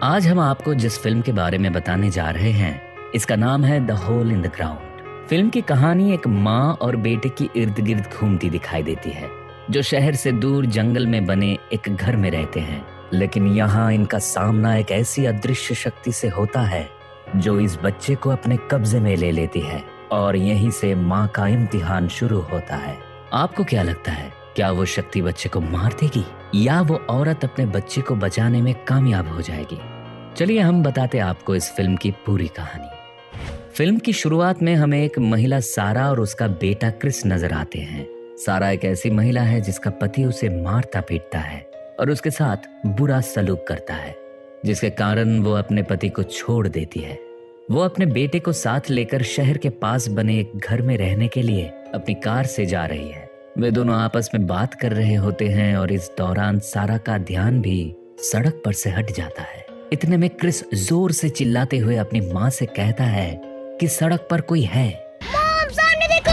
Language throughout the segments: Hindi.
आज हम आपको जिस फिल्म के बारे में बताने जा रहे हैं, इसका नाम है the hole in the ground. Film की कहानी एक माँ और बेटे की इर्द गिर्द घूमती दिखाई देती है, जो शहर से दूर जंगल में बने एक घर में रहते हैं। लेकिन यहाँ इनका सामना एक ऐसी अदृश्य शक्ति से होता है जो इस बच्चे को अपने कब्जे में ले लेती है, और यहीं से माँ का इम्तिहान शुरू होता है। आपको क्या लगता है, क्या वो शक्ति बच्चे को मार देगी या वो औरत अपने बच्चे को बचाने में कामयाब हो जाएगी? चलिए हम बताते आपको इस फिल्म की पूरी कहानी। फिल्म की शुरुआत में हमें एक महिला सारा और उसका बेटा क्रिस नजर आते हैं। सारा एक ऐसी महिला है जिसका पति उसे मारता पीटता है और उसके साथ बुरा सलूक करता है, जिसके कारण वो अपने पति को छोड़ देती है। वो अपने बेटे को साथ लेकर शहर के पास बने एक घर में रहने के लिए अपनी कार से जा रही है। वे दोनों आपस में बात कर रहे होते हैं और इस दौरान सारा का ध्यान भी सड़क पर से हट जाता है। इतने में क्रिस जोर से चिल्लाते हुए अपनी माँ से कहता है कि सड़क पर कोई है। मॉम, सामने देखो।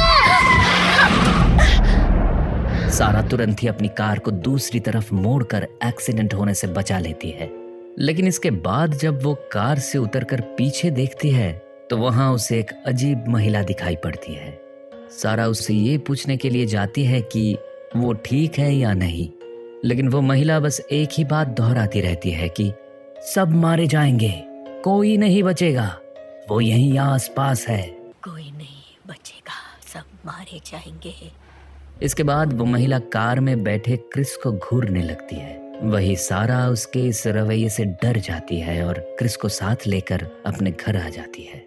सारा तुरंत ही अपनी कार को दूसरी तरफ मोड़कर एक्सीडेंट होने से बचा लेती है। लेकिन इसके बाद जब वो कार से उतरकर पीछे देखती है तो वहां उसे एक अजीब महिला दिखाई पड़ती है। सारा उससे ये पूछने के लिए जाती है कि वो ठीक है या नहीं, लेकिन वो महिला बस एक ही बात दोहराती रहती है कि सब मारे जाएंगे, कोई नहीं बचेगा, वो यहीं आसपास है। कोई नहीं बचेगा, सब मारे जाएंगे। इसके बाद वो महिला कार में बैठे क्रिस को घूरने लगती है। वही सारा उसके इस रवैये से डर जाती है और क्रिस को साथ लेकर अपने घर आ जाती है।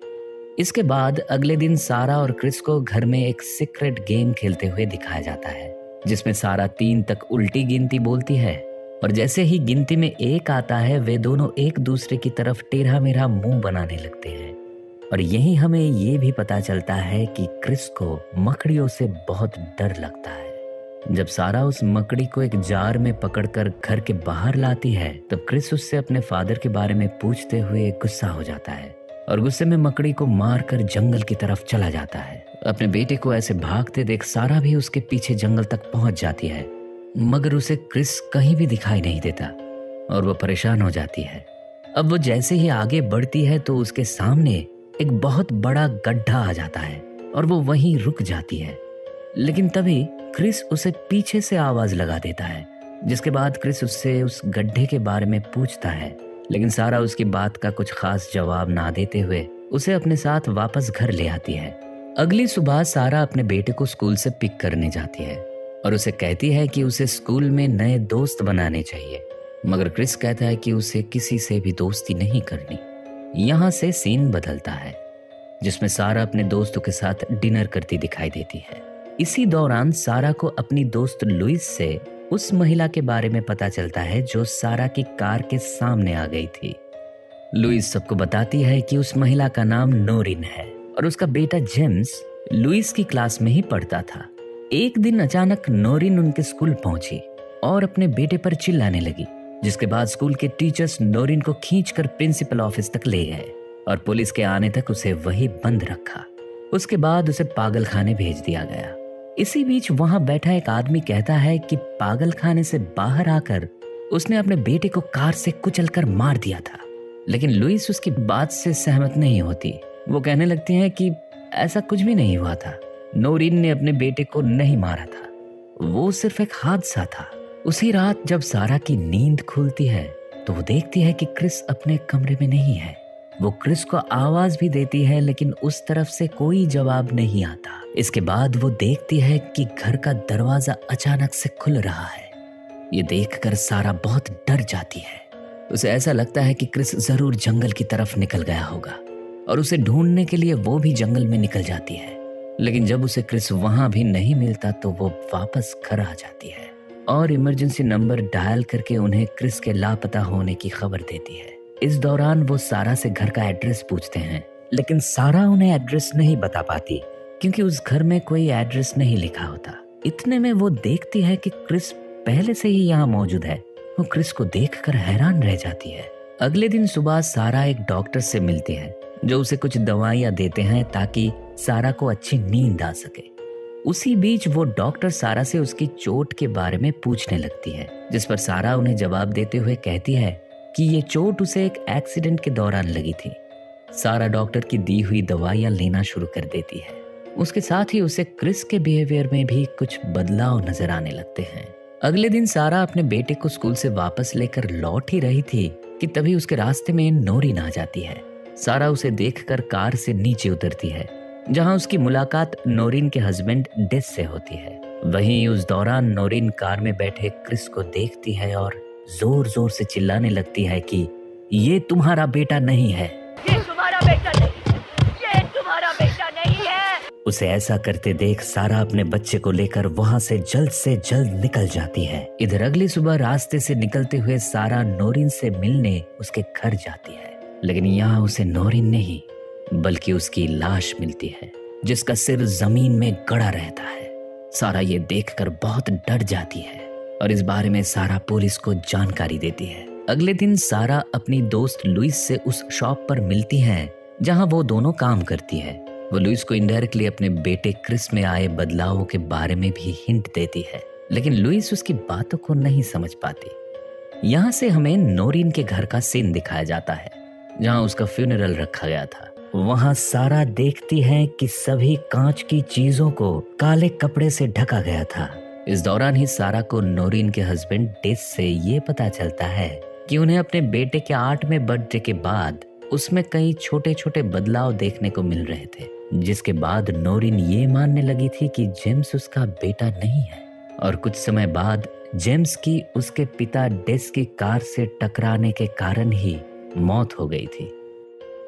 इसके बाद अगले दिन सारा और क्रिस को घर में एक सीक्रेट गेम खेलते हुए दिखाया जाता है, जिसमें सारा 3 तक उल्टी गिनती बोलती है और जैसे ही गिनती में 1 आता है वे दोनों एक दूसरे की तरफ टेढ़ा मेढ़ा मुंह बनाने लगते हैं। और यही हमें ये भी पता चलता है कि क्रिस को मकड़ियों से बहुत डर लगता है। जब सारा उस मकड़ी को एक जार में पकड़कर घर के बाहर लाती है तब क्रिस उससे अपने फादर के बारे में पूछते हुए गुस्सा हो जाता है और गुस्से में मकड़ी को मारकर जंगल की तरफ चला जाता है। अपने बेटे को ऐसे भागते देख सारा भी उसके पीछे जंगल तक पहुंच जाती है, मगर उसे क्रिस कहीं भी दिखाई नहीं देता और वो परेशान हो जाती है। अब वो जैसे ही आगे बढ़ती है तो उसके सामने एक बहुत बड़ा गड्ढा आ जाता है और वो वहीं रुक जाती है। लेकिन तभी क्रिस उसे पीछे से आवाज लगा देता है, जिसके बाद क्रिस उससे उस गड्ढे के बारे में पूछता है, लेकिन सारा उसकी बात का कुछ खास जवाब ना देते हुए उसे अपने साथ वापस घर ले आती है। अगली सुबह सारा अपने बेटे को स्कूल से पिक करने जाती है और उसे कहती है कि उसे स्कूल में नए दोस्त बनाने चाहिए, मगर क्रिस कहता है कि उसे किसी से भी दोस्ती नहीं करनी। यहाँ से सीन बदलता है, जिसमें सारा अपने दोस्तों के साथ डिनर करती दिखाई देती है। इसी दौरान सारा को अपनी दोस्त लुइस से उस महिला के बारे में पता चलता है जो सारा की कार के सामने आ गई थी। लुइस सबको बताती है कि उस महिला का नाम नोरिन है और उसका बेटा जेम्स लुइस की क्लास में ही पढ़ता था। एक दिन अचानक नोरिन उनके स्कूल पहुंची और अपने बेटे पर चिल्लाने लगी, जिसके बाद स्कूल के टीचर्स नोरिन को खींचकर प्रिंसिपल ऑफिस तक ले गए और पुलिस के आने तक उसे वहीं बंद रखा। उसके बाद उसे पागल खाने भेज दिया गया। इसी बीच वहां बैठा एक आदमी कहता है कि पागल खाने से बाहर आकर उसने अपने बेटे को कार से कुचलकर मार दिया था, लेकिन लुइस उसकी बात से सहमत नहीं होती। वो कहने लगती है कि ऐसा कुछ भी नहीं हुआ था, नोरिन ने अपने बेटे को नहीं मारा था, वो सिर्फ एक हादसा था। उसी रात जब सारा की नींद खुलती है तो वो देखती है कि क्रिस अपने कमरे में नहीं है। वो क्रिस को आवाज भी देती है, लेकिन उस तरफ से कोई जवाब नहीं आता। इसके बाद वो देखती है कि घर का दरवाजा अचानक से खुल रहा है। ये देखकर सारा बहुत डर जाती है। उसे ऐसा लगता है कि क्रिस जरूर जंगल की तरफ निकल गया होगा और उसे ढूंढने के लिए वो भी जंगल में निकल जाती है। लेकिन जब उसे क्रिस वहां भी नहीं मिलता तो वो वापस घर आ जाती है और इमरजेंसी नंबर डायल करके उन्हें क्रिस के लापता होने की खबर देती है। इस दौरान वो सारा से घर का एड्रेस पूछते हैं, लेकिन सारा उन्हें एड्रेस नहीं बता पाती क्योंकि उस घर में कोई एड्रेस नहीं लिखा होता। इतने में वो देखती है कि क्रिस पहले से ही यहाँ मौजूद है। वो क्रिस को देखकर हैरान रह जाती है। अगले दिन सुबह सारा एक डॉक्टर से मिलती है जो उसे कुछ दवाइयाँ देते हैं ताकि सारा को अच्छी नींद आ सके। उसी बीच वो डॉक्टर सारा से उसकी चोट के बारे में पूछने लगती है, जिस पर सारा उन्हें जवाब देते हुए कहती है कि ये चोट उसे एक एक्सीडेंट के दौरान लगी थी। सारा डॉक्टर की दी हुई दवाइयां लेना शुरू कर देती है। उसके साथ ही उसे क्रिस के बिहेवियर में भी कुछ बदलाव नजर आने लगते हैं। अगले दिन सारा अपने बेटे को स्कूल से वापस लेकर लौट ही रही थी कि तभी उसके रास्ते में नोरिन आ जाती है। सारा उसे देखकर कार से नीचे उतरती है, जहां उसकी मुलाकात नोरिन के हस्बैंड डेस से होती है। वहीं उस दौरान नोरिन कार में बैठे क्रिस को देखती है और जोर जोर से चिल्लाने लगती है कि ये तुम्हारा बेटा नहीं है, ये तुम्हारा बेटा नहीं, ये तुम्हारा बेटा नहीं है। उसे ऐसा करते देख सारा अपने बच्चे को लेकर वहां से जल्द निकल जाती है। इधर अगली सुबह रास्ते से निकलते हुए सारा नोरिन से मिलने उसके घर जाती है, लेकिन यहाँ उसे नोरिन नहीं बल्कि उसकी लाश मिलती है, जिसका सिर जमीन में गड़ा रहता है। सारा ये देखकर बहुत डर जाती है और इस बारे में सारा पुलिस को जानकारी देती है। अगले दिन सारा अपनी दोस्त लुइस से उस शॉप पर मिलती है जहां वो दोनों काम करती है। वो लुइस को इनडायरेक्टली अपने बेटे क्रिस में आए बदलावों के बारे में भी हिंट देती है, लेकिन लुइस उसकी बातों को नहीं समझ पाती। यहाँ से हमें नोरिन के घर का सीन दिखाया जाता है, जहाँ उसका फ्यूनरल रखा गया था। वहाँ सारा देखती है कि सभी कांच की चीजों को काले कपड़े से ढका गया था। इस दौरान ही सारा को नोरिन के हस्बैंड डेस से ये पता चलता है कि उन्हें अपने बेटे के 8वें बर्थडे के बाद उसमें कई छोटे छोटे बदलाव देखने को मिल रहे थे, जिसके बाद नोरिन ये मानने लगी थी कि जेम्स उसका बेटा नहीं है। और कुछ समय बाद जेम्स की उसके पिता डेस की कार से टकराने के कारण ही मौत हो गई थी।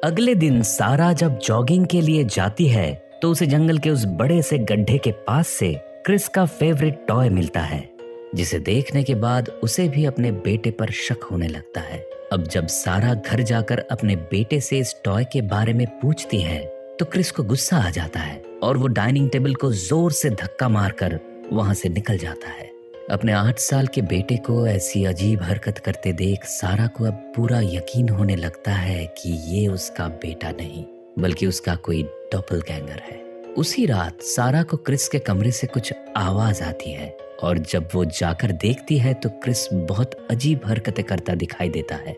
अगले दिन सारा जब जॉगिंग के लिए जाती है तो उसे जंगल के उस बड़े से गड्ढे के पास से क्रिस का फेवरेट टॉय मिलता है, जिसे देखने के बाद उसे भी अपने बेटे पर शक होने लगता है। अब जब सारा घर जाकर अपने बेटे से इस टॉय के बारे में पूछती है तो क्रिस को गुस्सा आ जाता है और वो डाइनिंग टेबल को जोर से धक्का मारकर वहां से निकल जाता है। अपने 8 साल के बेटे को ऐसी अजीब हरकत करते देख सारा को अब पूरा यकीन होने लगता है कि ये उसका बेटा नहीं बल्कि उसका कोई डॉपलगैंगर है। उसी रात सारा को क्रिस के कमरे से कुछ आवाज आती है और जब वो जाकर देखती है तो क्रिस बहुत अजीब हरकतें करता दिखाई देता है।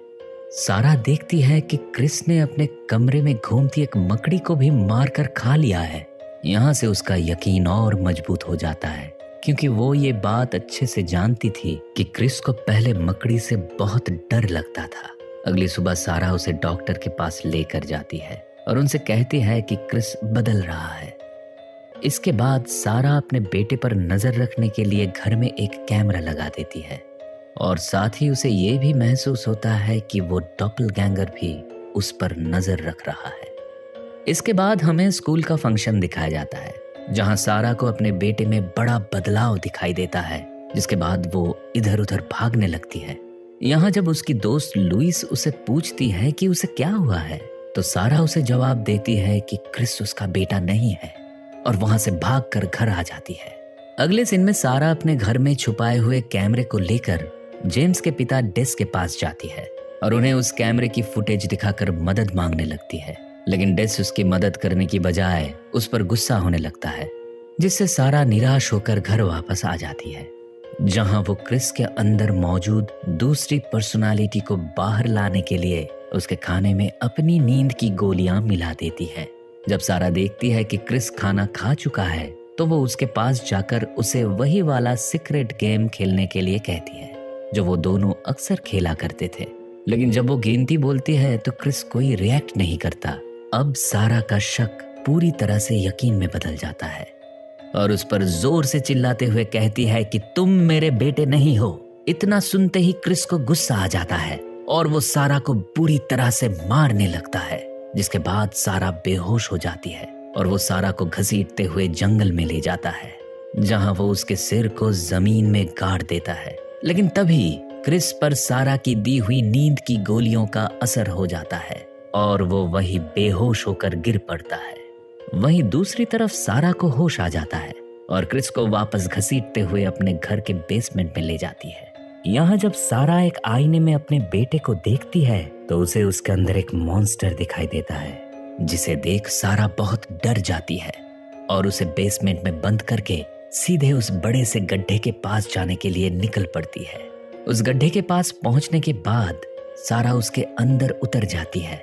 सारा देखती है कि क्रिस ने अपने कमरे में घूमती एक मकड़ी को भी मारकर खा लिया है। यहाँ से उसका यकीन और मजबूत हो जाता है, क्योंकि वो ये बात अच्छे से जानती थी कि क्रिस को पहले मकड़ी से बहुत डर लगता था। अगली सुबह सारा उसे डॉक्टर के पास लेकर जाती है और उनसे कहती है कि क्रिस बदल रहा है। इसके बाद सारा अपने बेटे पर नजर रखने के लिए घर में एक कैमरा लगा देती है और साथ ही उसे ये भी महसूस होता है कि वो डॉपलगैंगर भी उस पर नजर रख रहा है। इसके बाद हमें स्कूल का फंक्शन दिखाया जाता है, जहां सारा को अपने बेटे में बड़ा बदलाव दिखाई देता है, जिसके बाद वो इधर उधर भागने लगती है। यहाँ जब उसकी दोस्त लुइस उसे पूछती है कि उसे क्या हुआ है तो सारा उसे जवाब देती है कि क्रिस उसका बेटा नहीं है और वहां से भागकर घर आ जाती है। अगले सीन में सारा अपने घर में छुपाए हुए कैमरे को लेकर जेम्स के पिता डेस के पास जाती है और उन्हें उस कैमरे की फुटेज दिखाकर मदद मांगने लगती है, लेकिन डेस उसकी मदद करने की बजाय उस पर गुस्सा होने लगता है, जिससे सारा निराश होकर घर वापस आ जाती है, जहां वो क्रिस के अंदर मौजूद दूसरी पर्सनालिटी को बाहर लाने के लिए उसके खाने में अपनी नींद की गोलियां मिला देती है। जब सारा देखती है कि क्रिस खाना खा चुका है तो वो उसके पास जाकर उसे वही वाला सीक्रेट गेम खेलने के लिए कहती है जो वो दोनों अक्सर खेला करते थे, लेकिन जब वो गिनती बोलती है तो क्रिस कोई रिएक्ट नहीं करता। अब सारा का शक पूरी तरह से यकीन में बदल जाता है और उस पर जोर से चिल्लाते हुए कहती है कि तुम मेरे बेटे नहीं हो। इतना सुनते ही क्रिस को गुस्सा आ जाता है और वो सारा को बुरी तरह से मारने लगता है, जिसके बाद सारा बेहोश हो जाती है और वो सारा को घसीटते हुए जंगल में ले जाता है, जहां वो उसके सिर को जमीन में गाड़ देता है। लेकिन तभी क्रिस पर सारा की दी हुई नींद की गोलियों का असर हो जाता है और वो वही बेहोश होकर गिर पड़ता है। वहीं दूसरी तरफ सारा को होश आ जाता है और क्रिस को वापस घसीटते हुए अपने घर के बेसमेंट में ले जाती है। यहाँ जब सारा एक आईने में अपने बेटे को देखती है तो उसे उसके अंदर एक मॉन्स्टर दिखाई देता है, जिसे देख सारा बहुत डर जाती है और उसे बेसमेंट में बंद करके सीधे उस बड़े से गड्ढे के पास जाने के लिए निकल पड़ती है। उस गड्ढे के पास पहुंचने के बाद सारा उसके अंदर उतर जाती है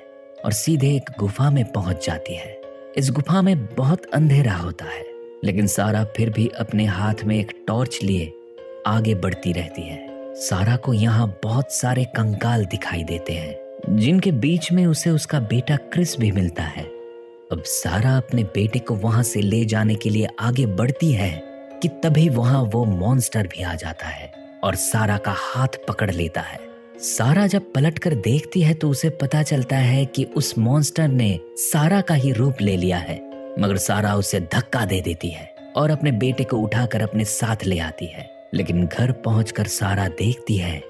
और सीधे एक गुफा में पहुंच जाती है। इस गुफा में बहुत अंधेरा होता है, लेकिन सारा फिर भी अपने हाथ में एक टॉर्च लिए आगे बढ़ती रहती है। सारा को यहाँ बहुत सारे कंकाल दिखाई देते हैं, जिनके बीच में उसे उसका बेटा क्रिस भी मिलता है। अब सारा अपने बेटे को वहां से ले जाने के लिए आगे बढ़ती है कि तभी वहां वो मॉन्स्टर भी आ जाता है और सारा का हाथ पकड़ लेता है। सारा जब पलटकर देखती है तो उसे पता चलता है कि उस मॉन्स्टर ने सारा का ही रूप ले लिया है, मगर सारा उसे धक्का दे देती है और अपने बेटे को उठाकर अपने साथ ले आती है। लेकिन घर पहुंचकर सारा देखती है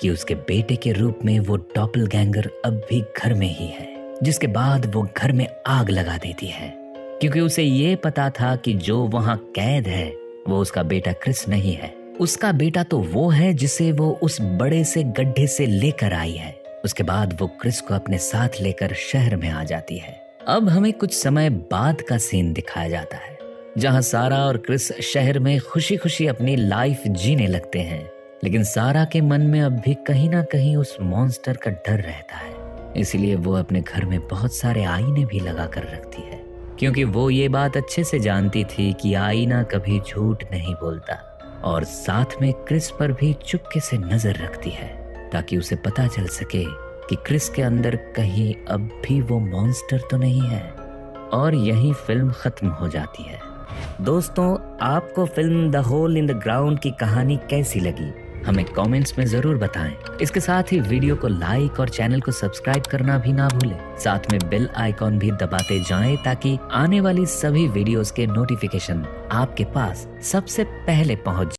कि उसके बेटे के रूप में वो डॉपलगैंगर अब भी घर में ही है, जिसके बाद वो घर में आग लगा देती है, क्योंकि उसे ये पता था कि जो वहां कैद है वो उसका बेटा क्रिस नहीं है। उसका बेटा तो वो है जिसे वो उस बड़े से गड्ढे से लेकर आई है। उसके बाद वो क्रिस को अपने साथ लेकर शहर में आ जाती है। अब हमें कुछ समय बाद का सीन दिखाया जाता है, जहां सारा और क्रिस शहर में खुशी खुशी अपनी लाइफ जीने लगते हैं। लेकिन सारा के मन में अब भी कहीं ना कहीं उस मॉन्स्टर का डर रहता है, इसलिए वो अपने घर में बहुत सारे आईने भी लगा कर रखती है, क्योंकि वो ये बात अच्छे से जानती थी कि आईना कभी झूठ नहीं बोलता। और साथ में क्रिस पर भी चुपके से नजर रखती है, ताकि उसे पता चल सके कि क्रिस के अंदर कहीं अब भी वो मॉन्स्टर तो नहीं है। और यही फिल्म खत्म हो जाती है। दोस्तों, आपको film the hole in the ground की कहानी कैसी लगी हमें कमेंट्स में जरूर बताएं। इसके साथ ही वीडियो को लाइक और चैनल को सब्सक्राइब करना भी ना भूलें। साथ में बेल आइकॉन भी दबाते जाएं, ताकि आने वाली सभी वीडियोस के नोटिफिकेशन आपके पास सबसे पहले पहुंच